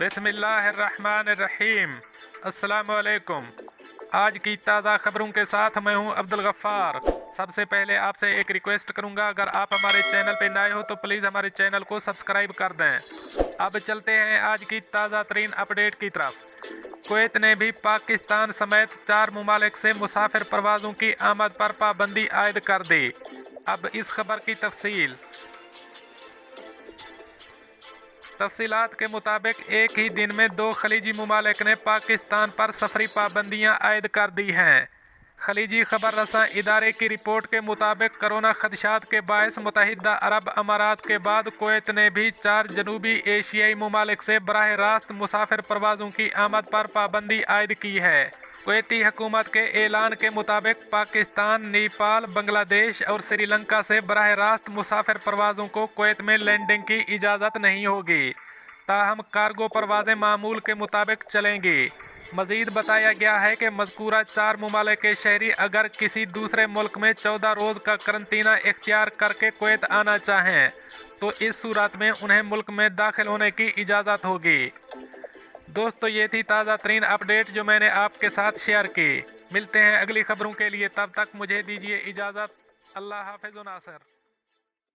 बिस्मिल्लाहिर्रहमानिर्रहीम। अस्सलामुअलैकुम। आज की ताज़ा खबरों के साथ मैं हूं अब्दुल गफ्फार। सबसे पहले आपसे एक रिक्वेस्ट करूंगा, अगर आप हमारे चैनल पे नए हो तो प्लीज़ हमारे चैनल को सब्सक्राइब कर दें। अब चलते हैं आज की ताज़ा तरीन अपडेट की तरफ। कुवैत ने भी पाकिस्तान समेत 4 ममालिक से मुसाफिर परवाज़ों की आमद पर पाबंदी आयद कर दी। अब इस खबर की तफसीलात के मुताबिक एक ही दिन में 2 खलीजी ममालिक ने पाकिस्तान पर सफरी पाबंदियां आयद कर दी हैं। खलीजी खबर रसां इदारे की रिपोर्ट के मुताबिक कोरोना खदशात के बायस मुत्तहिदा अरब अमारात के बाद कुवैत ने भी 4 जनूबी एशियाई ममालिक से बराह रास्त मुसाफिर परवाज़ों की आमद पर पाबंदी आयद की है। कुवैती हुकूमत के ऐलान के मुताबिक पाकिस्तान, नेपाल, बांग्लादेश और श्रीलंका से बराह रास्त मुसाफिर परवाज़ों को कुवैत में लैंडिंग की इजाज़त नहीं होगी, ताहम कार्गो परवाज़ें मामूल के मुताबिक चलेंगी। मज़ीद बताया गया है कि मज़कूरा 4 ममालिक के शहरी अगर किसी दूसरे मुल्क में 14 रोज़ का करंतना इख्तियार करके कुवैत आना चाहें तो इस सूरत में उन्हें मुल्क में दाखिल होने की इजाज़त होगी। दोस्तों, ये थी ताज़ा तरीन अपडेट जो मैंने आपके साथ शेयर की। मिलते हैं अगली खबरों के लिए, तब तक मुझे दीजिए इजाज़त। अल्लाह हाफ़िज़ नासर।